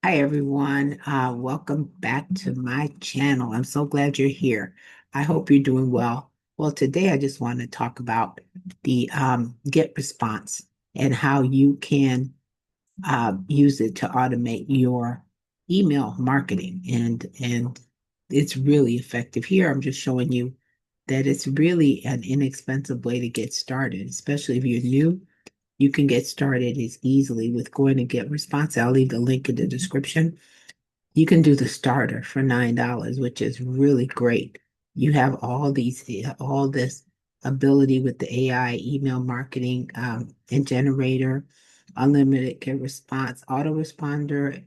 Hi, everyone. Welcome back to my channel. I'm so glad you're here. I hope you're doing well. Well, today I just want to talk about the GetResponse and how you can use it to automate your email marketing. And it's really effective. Here, I'm just showing you that it's really an inexpensive way to get started, especially if you're new. You can get started as easily with going to GetResponse. I'll leave the link in the description. You can do the starter for $9, which is really great. You have all this ability with the AI email marketing and generator, unlimited get response, autoresponder,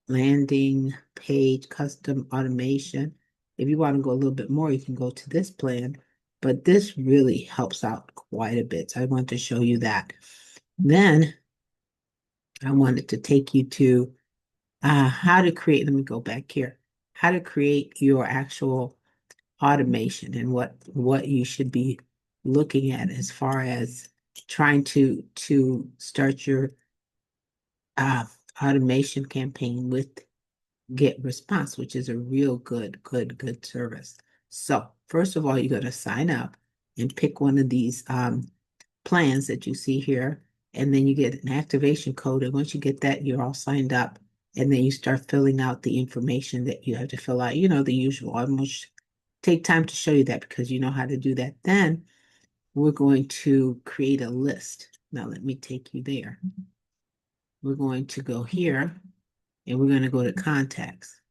landing page, custom automation. If you want to go a little bit more, you can go to this plan, but this really helps out quite a bit. So I want to show you that. Then I wanted to take you to how to create, let me go back here, how to create your actual automation and what you should be looking at as far as trying to start your uh, automation campaign with GetResponse, which is a real good service. So first of all, you're going to sign up and pick one of these plans that you see here, and then you get an activation code. And once you get that, you're all signed up. And then you start filling out the information that you have to fill out, the usual. I'm going to take time to show you that because you know how to do that. Then we're going to create a list. Now, let me take you there. We're going to go here and we're going to go to contacts.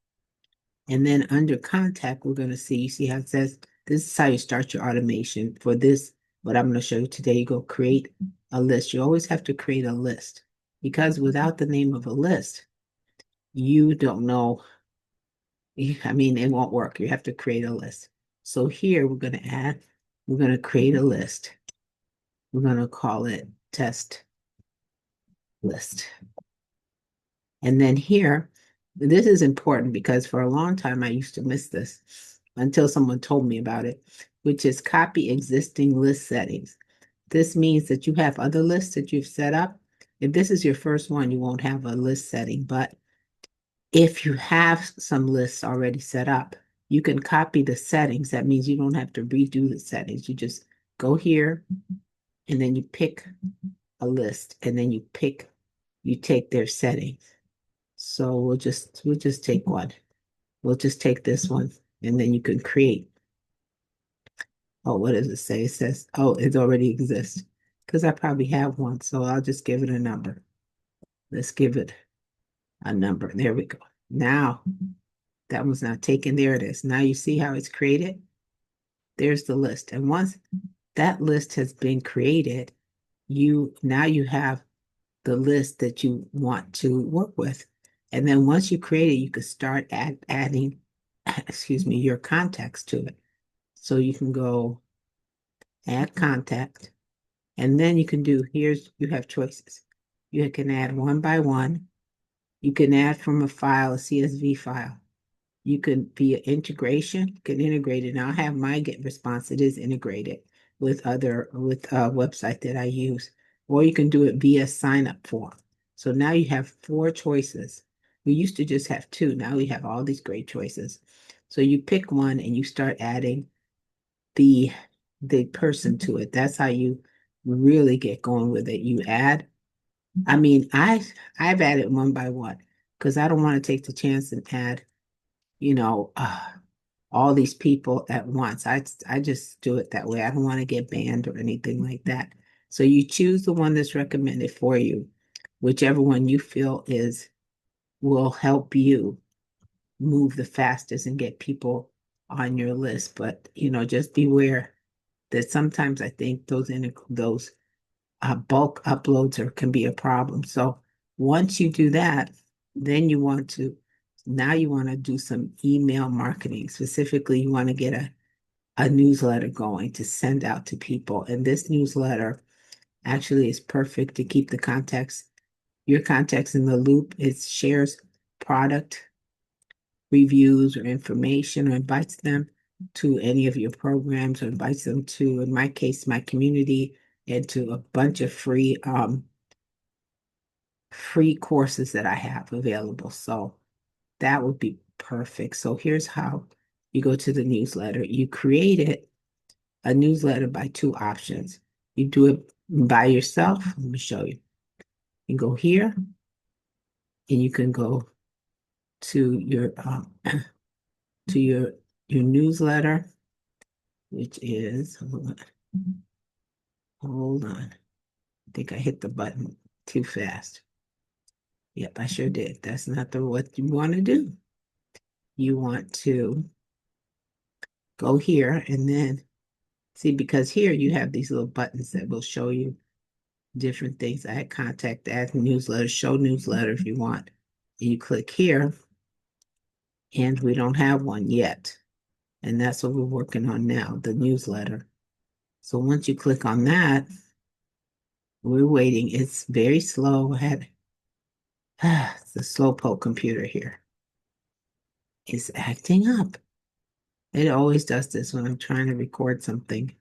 And then under contact, we're going to see, you see how it says, this is how you start your automation for this. What I'm going to show you today, you go create a list. You always have to create a list because without the name of a list, you don't know. I mean, it won't work. You have to create a list. So here we're going to create a list. We're going to call it test list. And then here, this is important because for a long time I used to miss this until someone told me about it, which is copy existing list settings. This means that you have other lists that you've set up. If this is your first one, you won't have a list setting, but if you have some lists already set up, you can copy the settings. That means you don't have to redo the settings. You just go here and then you pick a list and then you take their settings. So we'll just take one. We'll just take this one and then you can create. Oh, what does it say? It says, oh, it already exists because I probably have one. So I'll just give it a number. Let's give it a number. There we go. Now that one's not taken. There it is. Now you see how it's created. There's the list. And once that list has been created, you have the list that you want to work with. And then once you create it, you can start adding, excuse me, your contacts to it. So you can go add contact, and then you can you have choices. You can add one by one. You can add from a file, a CSV file. You can via integration, you can integrate it. Now I have my GetResponse, it is integrated with a website that I use. Or you can do it via sign up form. So now you have four choices. We used to just have two. Now we have all these great choices. So you pick one and you start adding the the person to it. That's how you really get going with it. You add, I mean, I've added one by one because I don't want to take the chance and add, you know, all these people at once. I just do it that way. I don't want to get banned or anything like that. So you choose the one that's recommended for you, whichever one you feel is will help you move the fastest and get people on your list. But just beware that sometimes I think those bulk uploads can be a problem. So once you do that, then you want to do some email marketing. Specifically, you want to get a newsletter going to send out to people. And this newsletter actually is perfect to keep your contacts in the loop. It shares product reviews or information or invites them to any of your programs or invites them to, in my case, my community and to a bunch of free courses that I have available. So that would be perfect. So here's how you go to the newsletter. You create a newsletter by two options. You do it by yourself. Let me show you. You go here and you can go to your to your newsletter, which is hold on. I think I hit the button too fast. Yep, I sure did. That's not the what you want to do. You want to go here and then see, because here you have these little buttons that will show you different things. Add contact, add newsletter, show newsletter if you want. And you click here, and we don't have one yet. And that's what we're working on now, the newsletter. So once you click on that, we're waiting. It's very slow. I had the slowpoke computer here. It's acting up. It always does this when I'm trying to record something.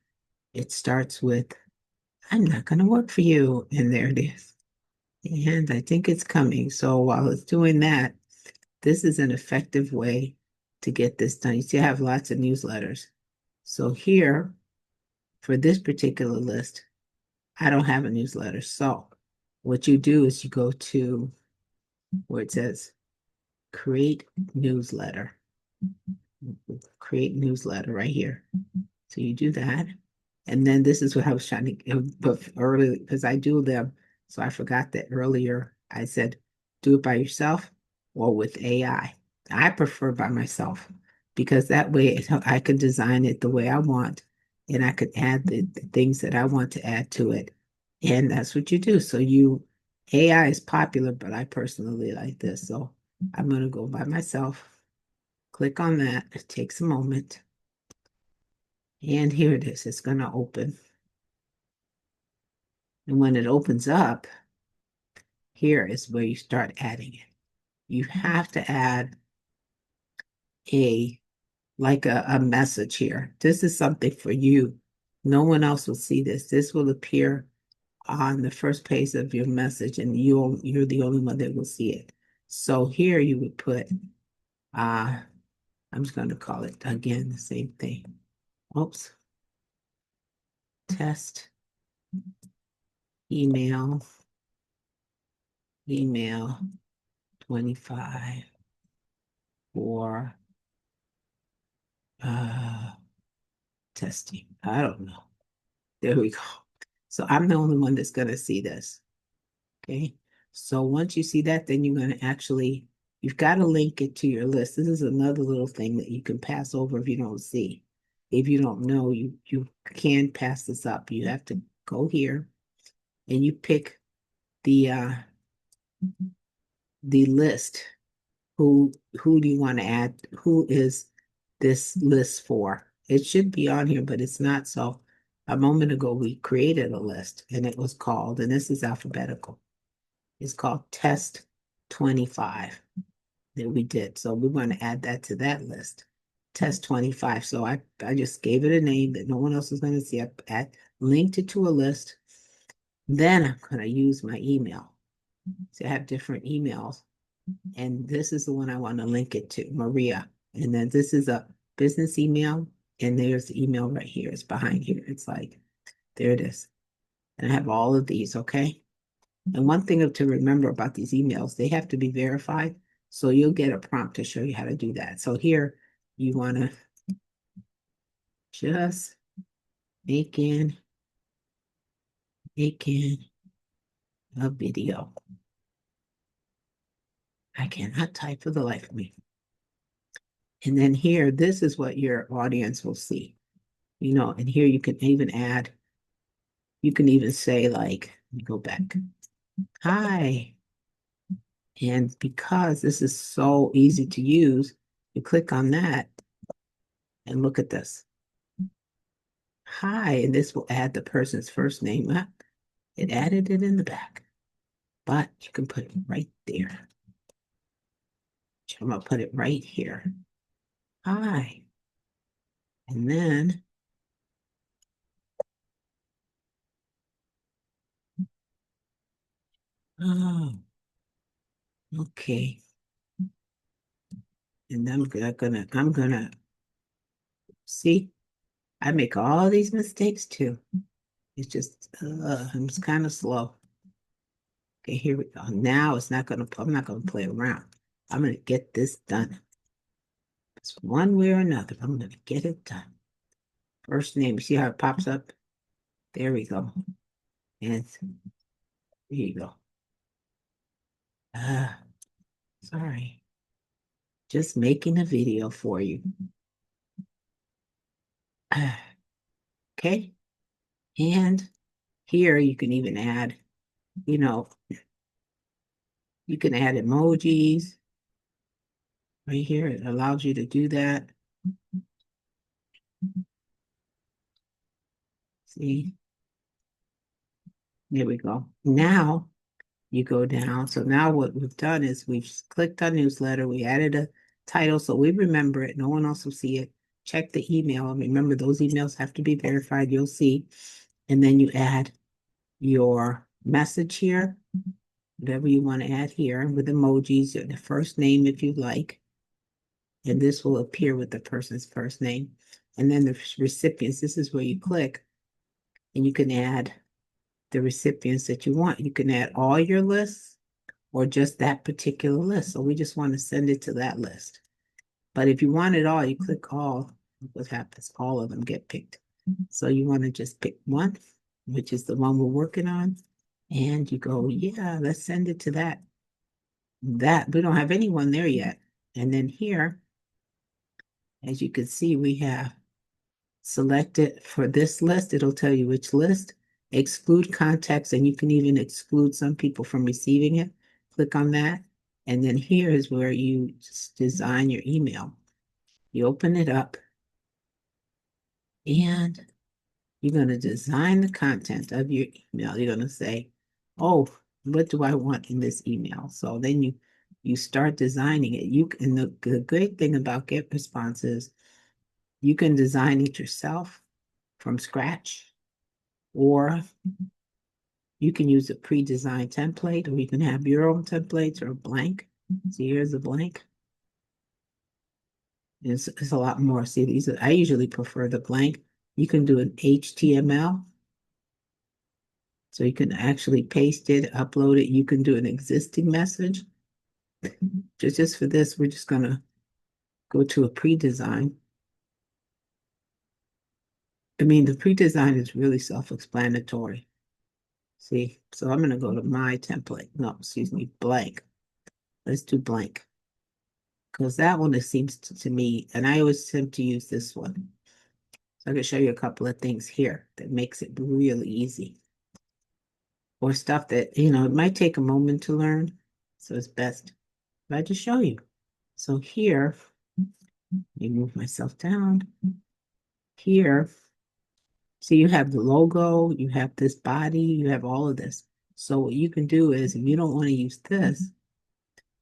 It starts with, I'm not going to work for you. And there it is. And I think it's coming. So while it's doing that, this is an effective way to get this done. You see, I have lots of newsletters. So here, for this particular list, I don't have a newsletter. So what you do is you go to where it says create newsletter. Create newsletter right here. So you do that. And then this is what I was trying to, but earlier, because I do them. So I forgot that earlier I said, do it by yourself or with AI. I prefer by myself because that way I could design it the way I want and I could add the things that I want to add to it. And that's what you do. So AI is popular, but I personally like this. So I'm going to go by myself. Click on that. It takes a moment. And here it is. It's going to open. And when it opens up, here is where you start adding it. You have to add a a message here. This is something for you. No one else will see this. This will appear on the first page of your message, and you're the only one that will see it. So here you would put I'm just going to call it again the same thing. Oops. Test email 25 for uh testing. I don't know. There we go. So I'm the only one that's going to see this. Okay. So once you see that, then you're going to you've got to link it to your list. This is another little thing that you can pass over if you don't see. If you don't know, you can pass this up. You have to go here and you pick the list. Who do you want to add? Who is this list for? It should be on here, but it's not. So a moment ago, we created a list and it was called, and this is alphabetical. It's called Test 25 that we did. So we want to add that to that list. Test 25. So I just gave it a name that no one else is going to see. Linked it to a list. Then I'm going to use my email. So I have different emails. And this is the one I want to link it to, Maria. And then this is a business email. And there's the email right here. It's behind here. It's like, there it is. And I have all of these, okay? And one thing to remember about these emails, they have to be verified. So you'll get a prompt to show you how to do that. So here you want to just make in a video. I cannot type for the life of me. And then here, this is what your audience will see. And here you can even say like, let me go back. Hi. And because this is so easy to use, you click on that and look at this. Hi, and this will add the person's first name up. It added it in the back, but you can put it right there. I'm gonna put it right here. Hi. And then oh, Okay. And I'm gonna see, I make all these mistakes too. It's just, I'm just kind of slow. Okay, here we go. Now I'm not gonna play around. I'm gonna get this done. It's one way or another. I'm gonna get it done. First name, see how it pops up? There we go. And here you go. Ah, sorry. Just making a video for you. Ah, okay. And here you can even add, you know, you can add emojis right here. It allows you to do that. See, there we go. Now you go down. So now what we've done is we've clicked on newsletter. We added a title so we remember it. No one else will see it. Check the email. And remember, those emails have to be verified. You'll see. And then you add your message here, whatever you want to add here with emojis, the first name if you like. And this will appear with the person's first name. And then the recipients, this is where you click and you can add the recipients that you want. You can add all your lists or just that particular list. So we just want to send it to that list. But if you want it all, you click all. What happens? All of them get picked. So you want to just pick one, which is the one we're working on. And you go, yeah, let's send it to that. That we don't have anyone there yet. And then here, as you can see, we have selected for this list. It'll tell you which list. Exclude contacts, and you can even exclude some people from receiving it. Click on that. And then here is where you just design your email. You open it up and you're going to design the content of your email. You're going to say, oh, what do I want in this email? So then you start designing it. And the great thing about GetResponse is you can design it yourself from scratch, or you can use a pre-designed template, or you can have your own templates or a blank. See, here's a blank. It's a lot more. See, I usually prefer the blank. You can do an HTML. So you can actually paste it, upload it. You can do an existing message. Just for this, we're just gonna go to a pre-design. I mean, the pre-design is really self-explanatory. See, so I'm gonna go to my template. No, excuse me, blank. Let's do blank. Because that one, it seems to me, and I always tend to use this one. So I can show you a couple of things here that makes it really easy. Or stuff that, it might take a moment to learn. So it's best if I just show you. So here, let me move myself down. Here, so you have the logo, you have this body, you have all of this. So what you can do is, if you don't want to use this,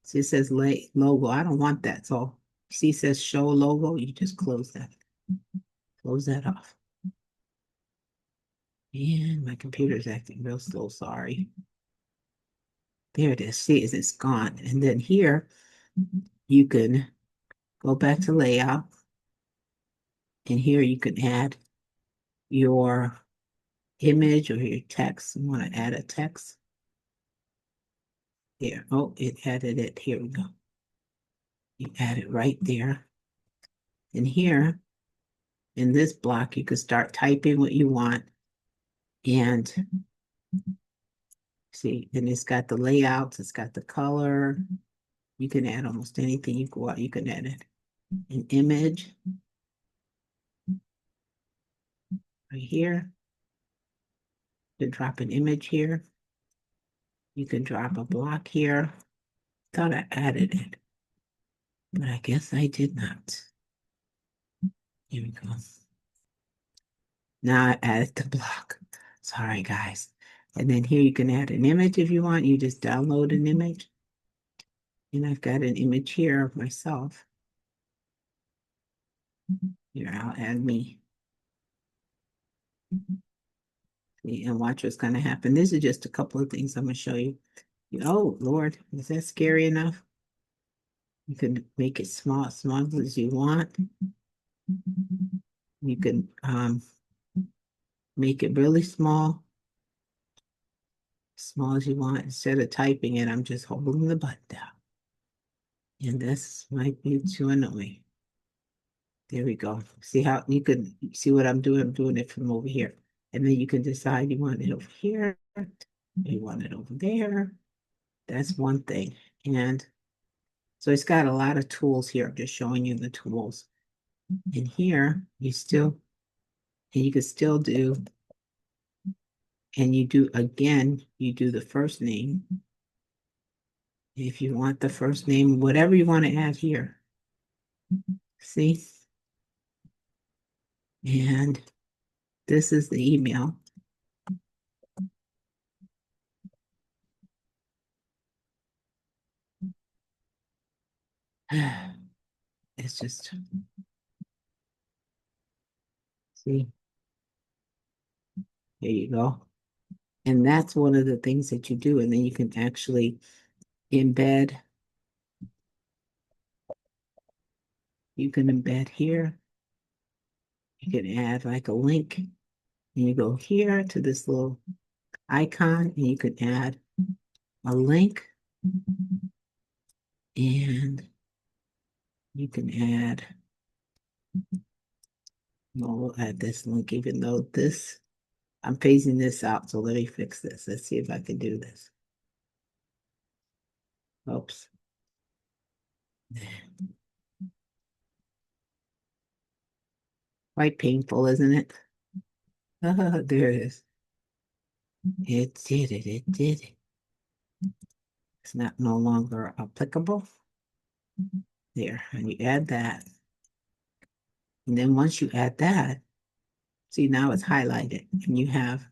see it says logo, I don't want that. So see it says show logo, you just close that. Close that off. And my computer's acting real slow, sorry. There it is. See, it's gone. And then here, you can go back to layout. And here you can add your image or your text. You want to add a text. Here. Oh, it added it. Here we go. You add it right there. And here, in this block, you can start typing what you want. And see, and it's got the layouts, it's got the color. You can add almost anything you go out. You can add it. An image right here. You can drop an image here. You can drop a block here. Thought I added it, but I guess I did not. Here we go. Now I added the block. Sorry, guys. And then here you can add an image if you want. You just download an image. And I've got an image here of myself. Here, I'll add me. See, and watch what's going to happen. This is just a couple of things I'm going to show you. Oh, Lord, is that scary enough? You can make it small as you want. You can make it really small as you want. Instead of typing it, I'm just holding the button down. And this might be too annoying. There we go. See how you can see what I'm doing? I'm doing it from over here. And then you can decide you want it over here, you want it over there. That's one thing. And so it's got a lot of tools here. I'm just showing you the tools. And here and you can still do, and you do again, you do the first name. If you want the first name, whatever you want to add here. See? And this is the email. It's just, see, there you go. And that's one of the things that you do. And then you can actually embed, you can embed here. You can add like a link. And you go here to this little icon and you can add a link. And you can add, well, we'll add this link, even though this, I'm phasing this out. So let me fix this. Let's see if I can do this. Oops. Quite painful, isn't it? There it is. It did it. It did it. It's not no longer applicable. There, and you add that. And then once you add that, see now it's highlighted and you have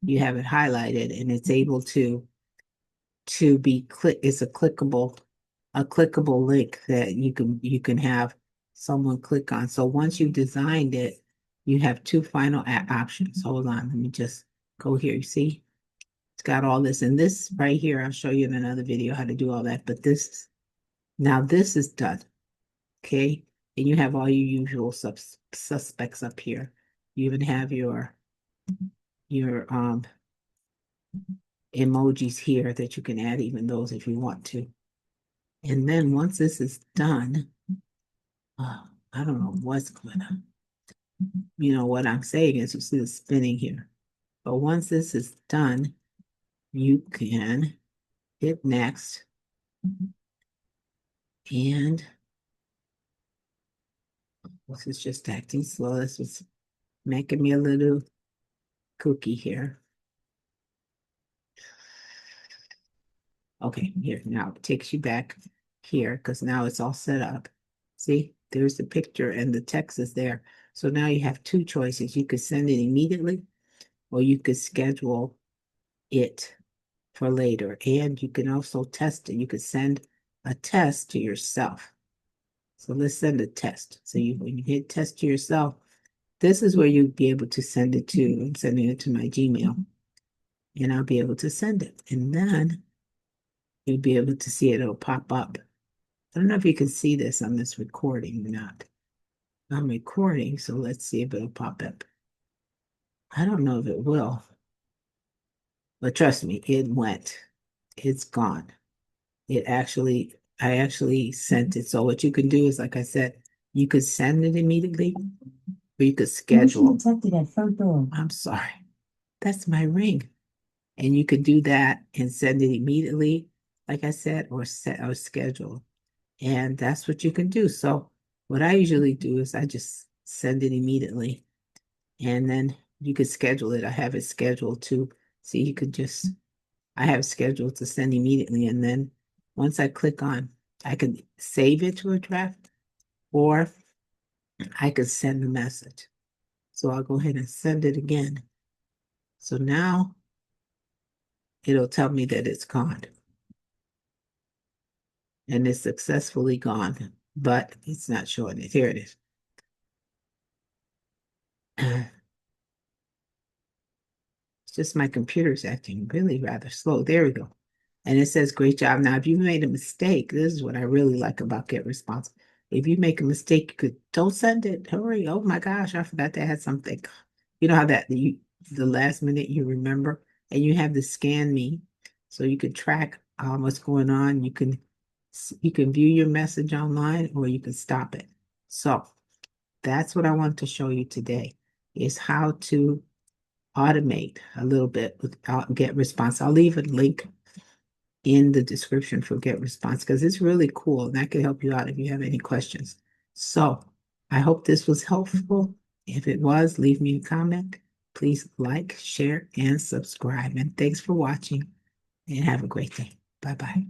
it highlighted and it's able to be it's a clickable link that you can have someone click on. So once you've designed it, you have two final options. Hold on, let me just go here. You see, it's got all this, and this right here, I'll show you in another video how to do all that. But this is done. Okay, and you have all your usual suspects up here. You even have your emojis here that you can add, even those if you want to. And then once this is done, I don't know what's going on. You know what I'm saying is you see the spinning here. But once this is done, you can hit next. And this is just acting slow. This was making me a little cookie here. Okay, here now it takes you back here because now it's all set up. See, there's the picture and the text is there. So now you have two choices. You could send it immediately or you could schedule it for later. And you can also test it. You could send a test to yourself. So let's send a test. So when you hit test to yourself, this is where you'd be able to send it to. I'm sending it to my Gmail. And I'll be able to send it. And then you'll be able to see it. It'll pop up. I don't know if you can see this on this recording or not. I'm recording, so let's see if it'll pop up. I don't know if it will, but trust me, it went. It's gone. I actually sent it. So what you can do is, like I said, you could send it immediately, or you could schedule. I'm sorry. That's my ring. And you could do that and send it immediately, like I said, or set or schedule. And that's what you can do. So what I usually do is I just send it immediately and then you could schedule it. I have it scheduled to see you could just I have scheduled to send immediately. And then once I click on, I can save it to a draft or I could send the message. So I'll go ahead and send it again. So now it'll tell me that it's gone and it's successfully gone, but it's not showing it. Here it is. just my computer's acting really rather slow. There we go. And it says, great job. Now, if you made a mistake, this is what I really like about GetResponse. If you make a mistake, you could, don't send it. Hurry. Oh my gosh, I forgot to add something. You know how that the last minute you remember, and you have to scan me so you could track what's going on. You can view your message online or you can stop it. So that's what I want to show you today is how to automate a little bit with GetResponse. I'll leave a link in the description for GetResponse because it's really cool and that could help you out if you have any questions. So I hope this was helpful. If it was, leave me a comment. Please like, share, and subscribe. And thanks for watching and have a great day. Bye-bye.